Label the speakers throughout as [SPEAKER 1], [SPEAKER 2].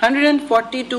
[SPEAKER 1] 140 to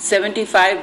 [SPEAKER 1] 75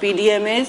[SPEAKER 1] PDMAs,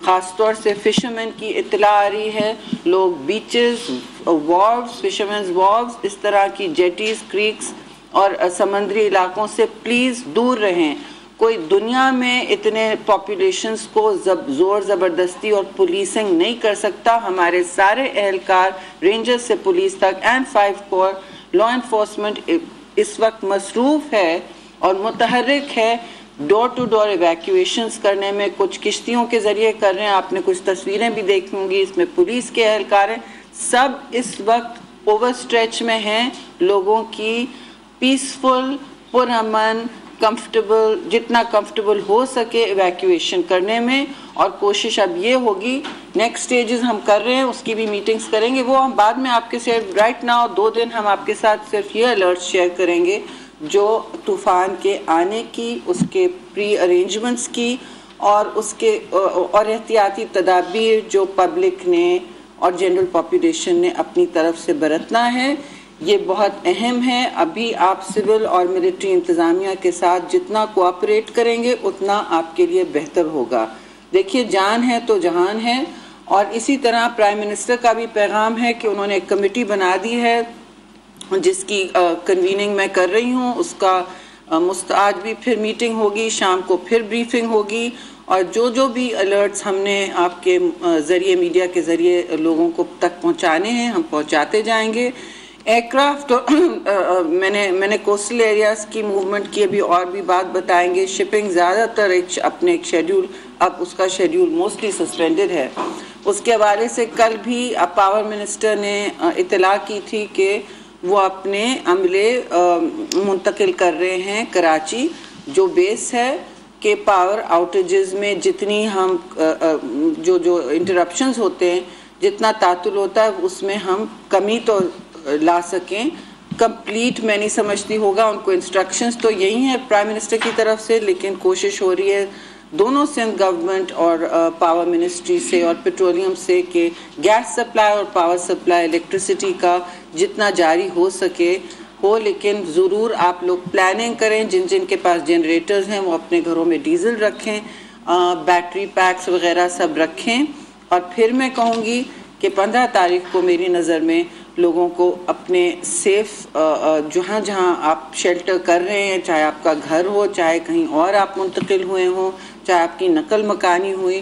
[SPEAKER 1] خاص طور سے فشرمین کی اطلاع آ رہی ہے، لوگ بیچز، وارفز، فشرمینز وارفز، اس طرح کی جیٹیز، کریکس اور سمندری علاقوں سے پلیز دور رہیں۔ کوئی دنیا میں اتنے پاپولیشنز کو زور زبردستی اور پولیسنگ نہیں کر سکتا۔ ہمارے سارے اہلکار، رینجر سے پولیس تک اینڈ 5 کور لا انفورسمنٹ اس وقت مصروف ہے اور متحرک ہے ڈور ٹو ڈور ایویکویشنز کرنے میں۔ کچھ کشتیوں کے ذریعے کر رہے ہیں، آپ نے کچھ تصویریں بھی دیکھی ہوں گی، اس میں پولیس کے اہلکار ہیں۔ سب اس وقت اوور اسٹریچ میں ہیں، لوگوں کی پیسفل، پرامن، کمفرٹیبل، جتنا کمفرٹیبل ہو سکے ایویکویشن کرنے میں، اور کوشش اب یہ ہوگی نیکسٹ سٹیجز ہم کر رہے ہیں، اس کی بھی میٹنگز کریں گے، وہ ہم بعد میں آپ کے ساتھ رائٹ ناؤ 2 دن ہم آپ کے ساتھ صرف یہ الرٹس شیئر کریں گے جو طوفان کے آنے کی، اس کے پری ارینجمنٹس کی، اور اس کے اور احتیاطی تدابیر جو پبلک نے اور جنرل پاپولیشن نے اپنی طرف سے برتنا ہے۔ یہ بہت اہم ہے۔ ابھی آپ سول اور ملٹری انتظامیہ کے ساتھ جتنا کوآپریٹ کریں گے اتنا آپ کے لیے بہتر ہوگا۔ دیکھیے، جان ہے تو جہان ہے، اور اسی طرح پرائم منسٹر کا بھی پیغام ہے کہ انہوں نے ایک کمیٹی بنا دی ہے جس کی کنویننگ میں کر رہی ہوں۔ اس کا آج بھی پھر میٹنگ ہوگی، شام کو پھر بریفنگ ہوگی، اور جو بھی الرٹس ہم نے آپ کے ذریعے، میڈیا کے ذریعے لوگوں کو تک پہنچانے ہیں، ہم پہنچاتے جائیں گے۔ ایئرکرافٹ میں نے کوسٹل ایریاز کی موومنٹ کی ابھی اور بھی بات بتائیں گے۔ شپنگ زیادہ تر اپنے ایک شیڈیول، اب اس کا شیڈیول موسٹلی سسپینڈڈ ہے۔ اس کے حوالے سے کل بھی پاور منسٹر نے اطلاع کی تھی کہ وہ اپنے عملے منتقل کر رہے ہیں کراچی، جو بیس ہے کہ پاور آؤٹیجز میں جتنی ہم جو انٹرپشنز ہوتے ہیں، جتنا تعطل ہوتا ہے، اس میں ہم کمی تو لا سکیں۔ کمپلیٹ میں نہیں سمجھتی ہوگا، ان کو انسٹرکشنز تو یہی ہیں پرائم منسٹر کی طرف سے، لیکن کوشش ہو رہی ہے دونوں سندھ گورنمنٹ اور پاور منسٹری سے اور پیٹرولیم سے کہ گیس سپلائی اور پاور سپلائی الیکٹریسٹی کا جتنا جاری ہو سکے ہو، لیکن ضرور آپ لوگ پلاننگ کریں۔ جن کے پاس جنریٹرز ہیں وہ اپنے گھروں میں ڈیزل رکھیں، بیٹری پیکس وغیرہ سب رکھیں۔ اور پھر میں کہوں گی کہ 15 تاریخ کو میری نظر میں لوگوں کو اپنے سیف جہاں جہاں آپ شیلٹر کر رہے ہیں، چاہے آپ کا گھر ہو، چاہے کہیں اور آپ منتقل ہوئے ہوں، چاہے آپ کی نقل مکانی ہوئی،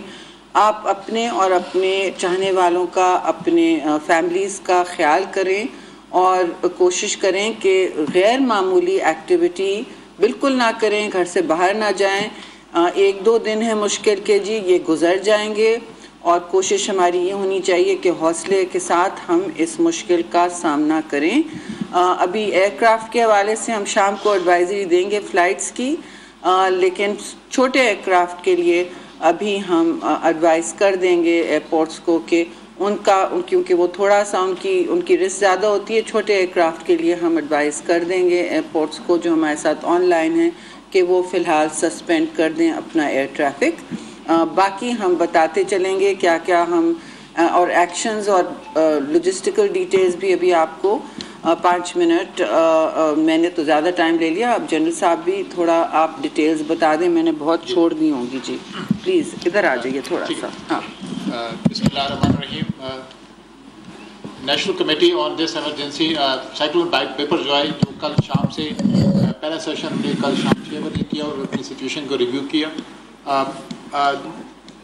[SPEAKER 1] آپ اپنے اور اپنے چاہنے والوں کا، اپنے فیملیز کا خیال کریں، اور کوشش کریں کہ غیر معمولی ایکٹیویٹی بالکل نہ کریں، گھر سے باہر نہ جائیں۔ 1-2 دن ہے مشکل کے، جی یہ گزر جائیں گے، اور کوشش ہماری یہ ہونی چاہیے کہ حوصلے کے ساتھ ہم اس مشکل کا سامنا کریں۔ ابھی ایئرکرافٹ کے حوالے سے ہم شام کو ایڈوائزری دیں گے فلائٹس کی، لیکن چھوٹے ایئرکرافٹ کے لیے ابھی ہم ایڈوائز کر دیں گے ایئرپورٹس کو کہ کیونکہ وہ تھوڑا سا ان کی رسک زیادہ ہوتی ہے، چھوٹے ایئرکرافٹ کے لیے ہم ایڈوائز کر دیں گے ایئرپورٹس کو جو ہمارے ساتھ آن لائن ہیں کہ وہ فی الحال سسپینڈ کر دیں اپنا ایئر ٹریفک۔ باقی ہم بتاتے چلیں گے کیا کیا ہم اور ایکشنز اور لوجسٹیکل ڈیٹیلز بھی ابھی آپ کو 5 منٹ، میں نے تو زیادہ ٹائم لے لیا، اب جنرل صاحب بھی تھوڑا آپ ڈیٹیلز بتا دیں، میں نے بہت چھوڑ دی ہوں گی۔ جی پلیز ادھر آ جائیے تھوڑا سا۔ ہاں،
[SPEAKER 2] بسم اللہ الرحمن الرحیم۔ National committee on this emergency cyclone beeper joy جو کل شام سے پہلا سیشن نے کل شام 6 بجے کیا اور اپنی سچویشن کو ریویو کیا۔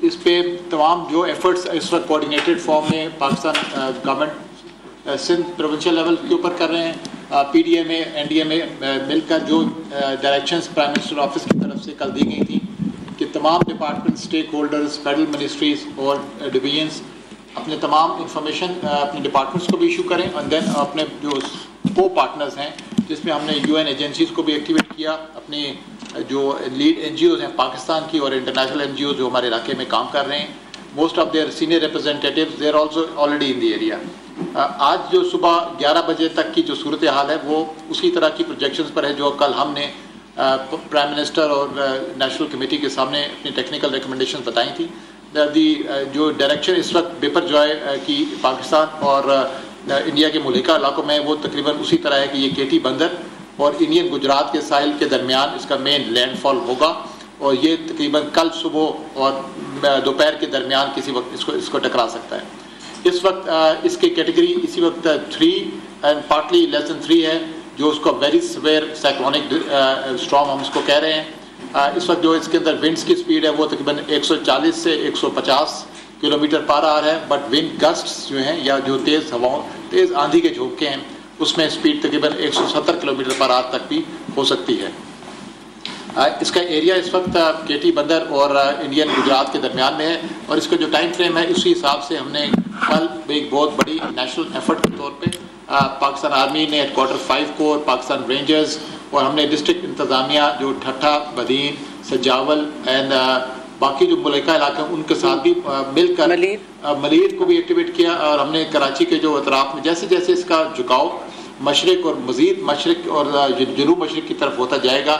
[SPEAKER 2] اس پہ تمام جو ایفرٹس اس وقت کوآرڈینیٹڈ فارم میں Pakistan government Sindh provincial level کے اوپر کر رہے ہیں، پی ڈی ایم اے، این ڈی ایم اے مل کر جو ڈائریکشنز پرائم منسٹر آفس کی طرف سے کل دی گئی تھیں کہ تمام department, stake holders, federal ministries اور ڈویژنس اپنے تمام انفارمیشن اپنے ڈپارٹمنٹس کو بھی ایشو کریں، اور دین اپنے جو کو پارٹنرز ہیں جس میں ہم نے یو این ایجنسیز کو بھی ایکٹیویٹ کیا، اپنے جو لیڈ این جی اوز ہیں پاکستان کی اور انٹرنیشنل این جی اوز جو ہمارے علاقے میں کام کر رہے ہیں، most of their senior representatives they are also already in the area. آج جو صبح 11 بجے تک کی جو صورتحال ہے وہ اسی طرح کی پروجیکشنز پر ہے جو کل ہم نے پرائم منسٹر اور نیشنل کمیٹی کے سامنے اپنی ٹیکنیکل ریکمنڈیشنز بتائی تھیں۔ جو ڈائریکشن اس وقت بیپر جوائے کی پاکستان اور انڈیا کے ملکہ علاقوں میں وہ تقریباً اسی طرح ہے کہ یہ کیٹی بندر اور انڈین گجرات کے ساحل کے درمیان اس کا مین لینڈ فال ہوگا، اور یہ تقریباً کل صبح اور دوپہر کے درمیان کسی وقت اس کو ٹکرا سکتا ہے. اس وقت اس کی کیٹیگری اسی وقت 3 اینڈ پارٹلی لیس دین 3 ہے, جو اس کو ویری سویئر سائیکلونک اسٹارم ہم اس کو کہہ رہے ہیں. اس وقت جو اس کے اندر ونڈس کی سپیڈ ہے وہ تقریباً 140 سے 150 کلومیٹر پر آور ہے, بٹ ونڈ گسٹس جو ہیں یا جو تیز ہواؤں تیز آندھی کے جھونکے ہیں اس میں سپیڈ تقریباً 170 کلومیٹر پر آور تک بھی ہو سکتی ہے. اس کا ایریا اس وقت کیٹی بندر اور انڈین گجرات کے درمیان میں ہے, اور اس کا جو ٹائم فریم ہے اسی حساب سے ہم نے کل ایک بہت بڑی نیشنل ایفرٹ کے طور پہ پاکستان آرمی نے ہیڈ کوارٹر 5 کور, پاکستان رینجرز اور ہم نے ڈسٹرکٹ انتظامیہ جو ٹھٹھا, بدین, سجاول اینڈ باقی جو ملکہ علاقے ہیں ان کے ساتھ بھی مل کر ملیر کو بھی ایکٹیویٹ کیا, اور ہم نے کراچی کے جو اطراف میں جیسے جیسے اس کا جھکاؤ مشرق اور مزید مشرق اور جنوب مشرق کی طرف ہوتا جائے گا,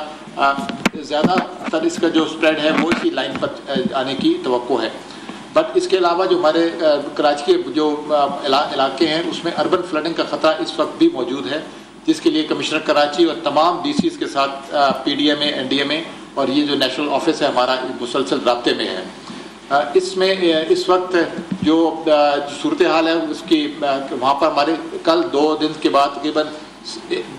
[SPEAKER 2] زیادہ تر اس کا جو سپریڈ ہے وہ اسی لائن پر آنے کی توقع ہے. بٹ اس کے علاوہ جو ہمارے کراچی کے جو علاقے ہیں اس میں اربن فلڈنگ کا خطرہ اس وقت بھی موجود ہے, جس کے لیے کمشنر کراچی اور تمام ڈی سیز کے ساتھ پی D M a, N D M A اور یہ جو نیشنل آفس ہے ہمارا مسلسل رابطے میں ہے. اس میں اس وقت جو صورتحال ہے اس کی وہاں پر ہمارے کل 2 دن کے بعد تقریباً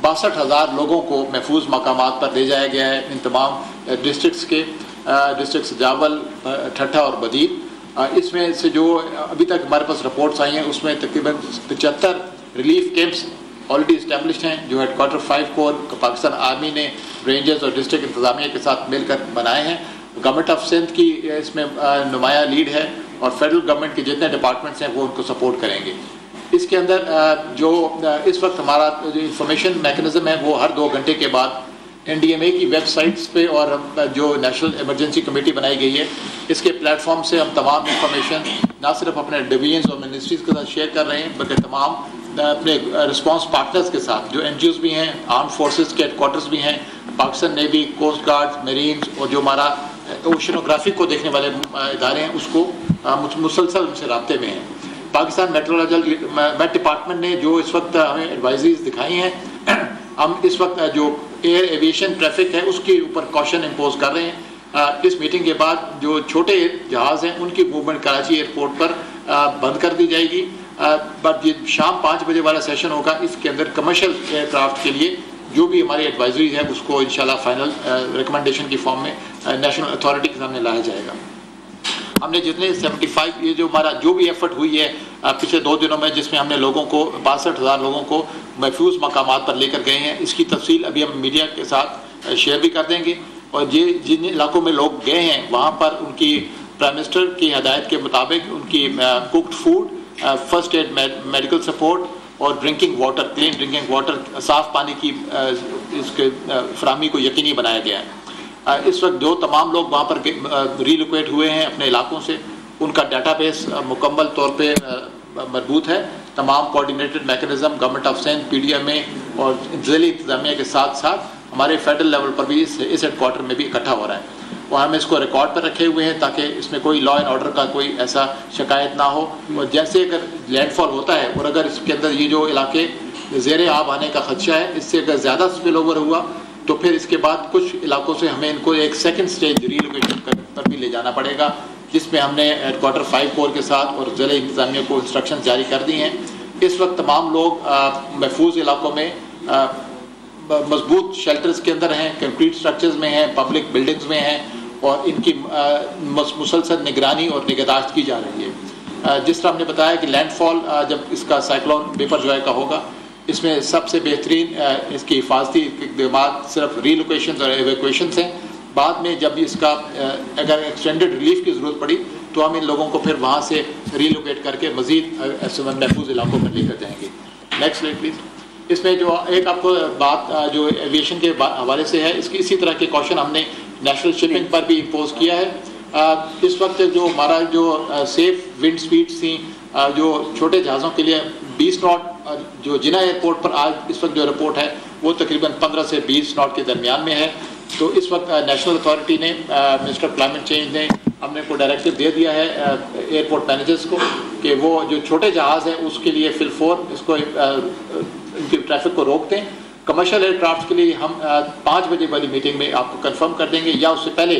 [SPEAKER 2] 62,000 لوگوں کو محفوظ مقامات پر لے جایا گیا ہے ان تمام ڈسٹرکٹس کے, ڈسٹرکٹ سجاول, ٹھٹھا اور بدین. اس میں سے جو ابھی تک ہمارے پاس رپورٹس آئی ہیں اس میں تقریباً 75 ریلیف کیمپس آلریڈی اسٹیبلشڈ ہیں جو ہیڈ کوارٹر 5 کور پاکستان آرمی نے رینجرز اور ڈسٹرکٹ انتظامیہ کے ساتھ مل کر بنائے ہیں. گورنمنٹ آف سندھ کی اس میں نمایاں لیڈ ہے, اور فیڈرل گورنمنٹ کے جتنے ڈپارٹمنٹس ہیں وہ ان کو سپورٹ کریں گے. اس کے اندر جو اس وقت ہمارا جو انفارمیشن میکنزم ہے وہ ہر 2 گھنٹے کے بعد این ڈی ایم اے کی ویب سائٹس پہ اور جو نیشنل ایمرجنسی کمیٹی بنائی گئی ہے اس کے پلیٹ فارم سے ہم تمام انفارمیشن نہ صرف اپنے ڈویژنز اور منسٹریز کے ساتھ شیئر کر رہے ہیں بلکہ تمام اپنے رسپانس پارٹنرز کے ساتھ جو این جی اوز بھی ہیں, آرم فورسز کے ہیڈ کوارٹرز بھی ہیں, Pakistan navy, coast guard, marines اور جو ہمارا اوشنوگرافی کو دیکھنے والے ادارے ہیں اس کو مسلسل ان سے رابطے میں ہیں. پاکستان میٹرولوجیکل میٹ ڈپارٹمنٹ نے جو اس وقت ہمیں ایڈوائزریز دکھائی ہیں, ہم اس وقت جو ایئر ایویشن ٹریفک ہے اس کے اوپر کوشن امپوز کر رہے ہیں. اس میٹنگ کے بعد جو چھوٹے جہاز ہیں ان کی موومنٹ کراچی ایئرپورٹ پر بند کر دی جائے گی, بٹ یہ شام 5 بجے والا سیشن ہوگا, اس کے اندر کمرشل ایئر کرافٹ کے لیے جو بھی ہماری ایڈوائزری ہے اس کو انشاءاللہ فائنل ریکمنڈیشن کی فارم میں نیشنل اتھارٹی کے سامنے لایا جائے گا. ہم نے جتنے 75 یہ جو ہمارا جو بھی ایفرٹ ہوئی ہے پچھلے 2 دنوں میں جس میں ہم نے لوگوں کو 62,000 لوگوں کو محفوظ مقامات پر لے کر گئے ہیں, اس کی تفصیل ابھی ہم میڈیا کے ساتھ شیئر بھی کر دیں گے. اور جن علاقوں میں لوگ گئے ہیں وہاں پر ان کی پرائم منسٹر کی ہدایت کے مطابق ان کی cooked food, first aid, medical support اور drinking water, clean drinking water, صاف پانی کی اس کے فراہمی کو یقینی بنایا گیا ہے. اس وقت جو تمام لوگ وہاں پر ریلوکیٹ ہوئے ہیں اپنے علاقوں سے ان کا ڈیٹا بیس مکمل طور پہ مربوط ہے. تمام coordinated mechanism government of Sindh, P D M A اور ضلعی انتظامیہ کے ساتھ ساتھ ہمارے فیڈرل لیول پر بھی اس ہیڈ کوارٹر میں بھی اکٹھا ہو رہا ہے, اور ہم اس کو ریکارڈ پر رکھے ہوئے ہیں تاکہ اس میں کوئی لا اینڈ آرڈر کا کوئی ایسا شکایت نہ ہو. اور جیسے اگر لینڈ فال ہوتا ہے اور اگر اس کے اندر یہ جو علاقے زیر آب آنے کا خدشہ ہے اس سے اگر زیادہ اسپل اوور ہوا تو پھر اس کے بعد کچھ علاقوں سے ہمیں ان کو ایک سیکنڈ سٹیج ریلوکیشن پر بھی لے جانا پڑے گا, جس میں ہم نے ہیڈ کوارٹر 5 کور کے ساتھ اور ضلع انتظامیہ کو انسٹرکشن جاری کر دی ہیں. اس وقت تمام لوگ محفوظ علاقوں میں مضبوط شیلٹرز کے اندر ہیں, کنکریٹ سٹرکچرز میں ہیں, پبلک بلڈنگز میں ہیں, اور ان کی مسلسل نگرانی اور نگہداشت کی جا رہی ہے. جس طرح ہم نے بتایا کہ لینڈ فال جب اس کا سائیکلون بیپر جوائے کا ہوگا اس میں سب سے بہترین اس کی حفاظتی اقدامات صرف ریلوکیشنز اور ایویکویشنز ہیں. بعد میں جب اس کا اگر ایکسٹینڈڈ ریلیف کی ضرورت پڑی تو ہم ان لوگوں کو پھر وہاں سے ریلوکیٹ کر کے مزید محفوظ علاقوں پر لے کر جائیں گے. Next slide please. اس میں جو ایک آپ کو بات جو ایویشن کے حوالے سے ہے, اسی طرح کے کوشن ہم نے نیشنل شپنگ پر بھی امپوز کیا ہے. اس وقت جو ہمارا جو سیف ونڈ سپیڈس تھیں جو چھوٹے جہازوں کے لیے 20 ناٹ, جو جناح ایئرپورٹ پر آج اس وقت جو رپورٹ ہے وہ تقریباً 15 سے 20 ناٹ کے درمیان میں ہے. تو اس وقت نیشنل اتھارٹی نے, منسٹر کلائمیٹ چینج نے ہم نے کو ڈائریکٹو دے دیا ہے ایئرپورٹ مینیجرز کو کہ وہ جو چھوٹے جہاز ہیں اس کے لیے فی الفور اس کو ان کی ٹریفک کو روک دیں. کمرشل ایئر کرافٹ کے لیے ہم 5 بجے والی میٹنگ میں آپ کو کنفرم کر دیں گے, یا اس سے پہلے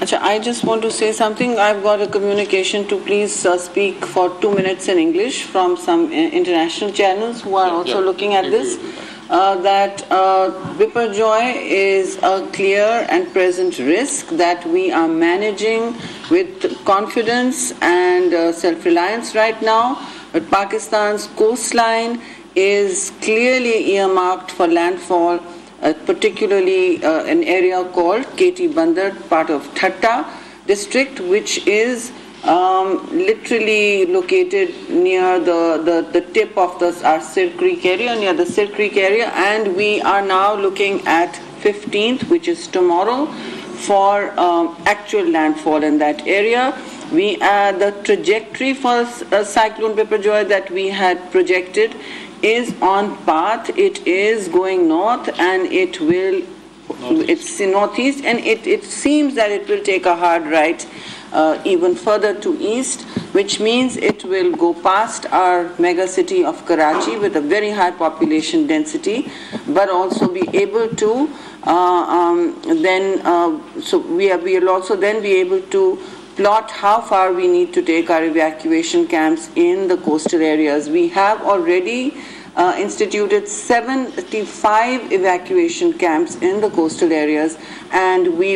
[SPEAKER 1] Achha, I just want to say something. I've got a communication to please speak for 2 minutes in English from some international channels who are also looking at this. That Biparjoy is a clear and present risk that we are managing with confidence and self-reliance right now. But Pakistan's coastline is clearly earmarked for landfall, particularly an area called KT Bandar, part of Thatta district, which is literally located near the tip of our Sir Creek area, near the Sir Creek area, and we are now looking at 15th, which is tomorrow, for actual landfall in that area. The trajectory for Cyclone Biparjoy that we had projected is on path. It is going north, and it will, it's northeast, and it seems that it will take a hard right even further to east, which means it will go past our mega city of Karachi with a very high population density, but also be able to so we will also then be able to plot how far we need to take our evacuation camps in the coastal areas. We have already instituted 75 evacuation camps in the coastal areas, and we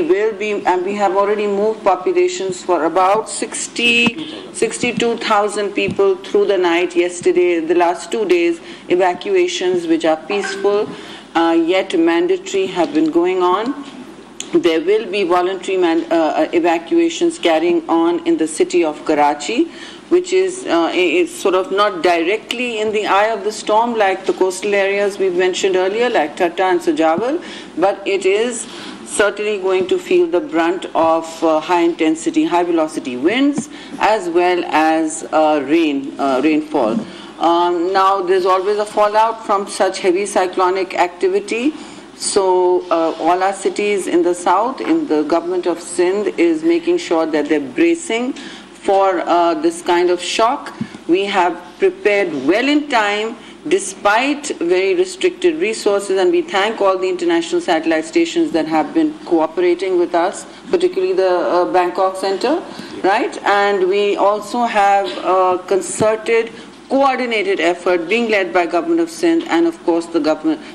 [SPEAKER 1] have already moved populations for about 62,000 people through the night yesterday. The last 2 days, evacuations which are peaceful yet mandatory have been going on. There will be voluntary evacuations carrying on in the city of Karachi, which is sort of not directly in the eye of the storm like the coastal areas we've mentioned earlier, like Thatta and Sajawal, but it is certainly going to feel the brunt of high-intensity, high-velocity winds as well as rainfall. Now, there's always a fallout from such heavy cyclonic activity. So all our cities in the south, in the government of Sindh, is making sure that they're bracing for this kind of shock. We have prepared well in time despite very restricted resources, and we thank all the international satellite stations that have been cooperating with us, particularly the Bangkok Center, right? And we also have a concerted, coordinated effort being led by Government of Sindh and of course the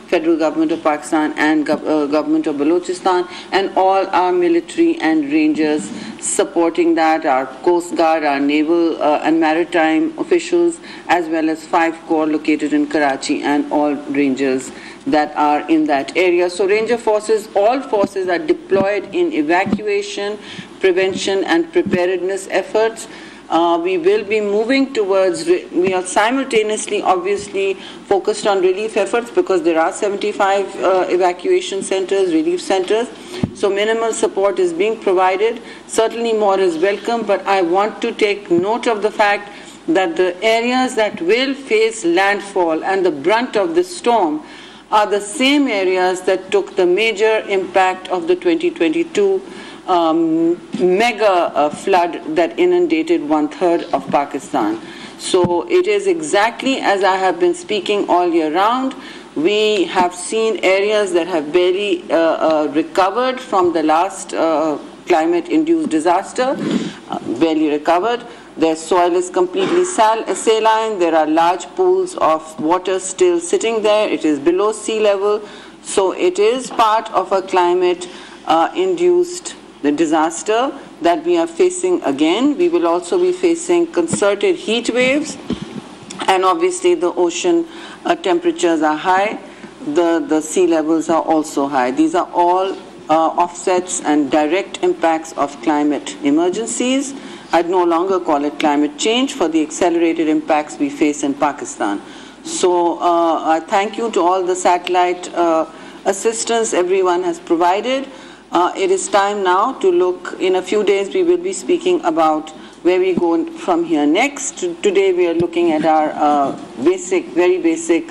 [SPEAKER 1] federal government of Pakistan and government of Balochistan, and all our military and rangers supporting that, our Coast Guard, our naval and maritime officials, as well as 5 corps located in Karachi and all rangers that are in that area. So ranger forces, all forces are deployed in evacuation, prevention and preparedness efforts. We will be moving towards, we are simultaneously obviously focused on relief efforts because there are 75 evacuation centers, relief centers. So minimal support is being provided. Certainly more is welcome, but I want to take note of the fact that the areas that will face landfall and the brunt of the storm are the same areas that took the major impact of the 2022 mega flood that inundated 1/3 of Pakistan. So it is exactly as I have been speaking all year round. We have seen areas that have barely recovered from the last climate-induced disaster, barely recovered. Their soil is completely saline. There are large pools of water still sitting there. It is below sea level. So it is part of a climate-induced disaster that we are facing again. We will also be facing concerted heat waves, and obviously the ocean temperatures are high. The sea levels are also high. These are all offsets and direct impacts of climate emergencies. I'd no longer call it climate change for the accelerated impacts we face in Pakistan. So I thank you to all the satellite assistance everyone has provided. It is time now to look. In a few days we will be speaking about where we go from here next. Today we are looking at our very basic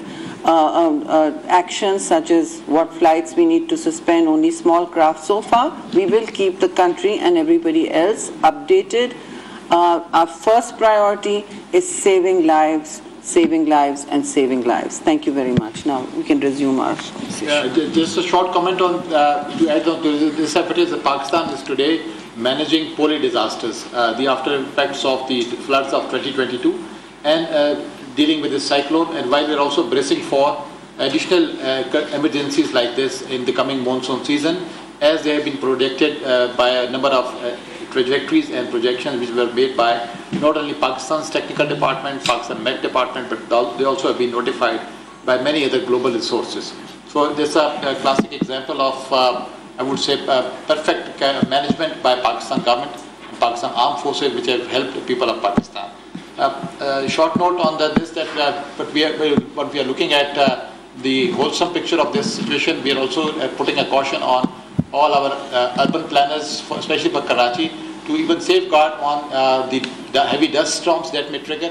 [SPEAKER 1] actions, such as what flights we need to suspend, only small craft so far. We will keep the country and everybody else updated. Our first priority is saving lives, saving lives and saving lives. Thank you very much. Now we can resume our
[SPEAKER 2] session. Just a short comment on to add on to this effort is that Pakistan is today managing poly disasters, the after effects of the floods of 2022, and dealing with the cyclone. And while we're also bracing for additional emergencies like this in the coming monsoon season, as they have been predicted by a number of trajectories and projections which were made by not only Pakistan's technical department, Pakistan Met department, but they also have been notified by many other global resources. So this is a classic example of, I would say, perfect management by Pakistan government, Pakistan armed forces, which have helped the people of Pakistan. Short note on this that what we are looking at the wholesome picture of this situation. We are also putting a caution on all our urban planners, especially for Karachi, to even safeguard on the heavy dust storms that may trigger.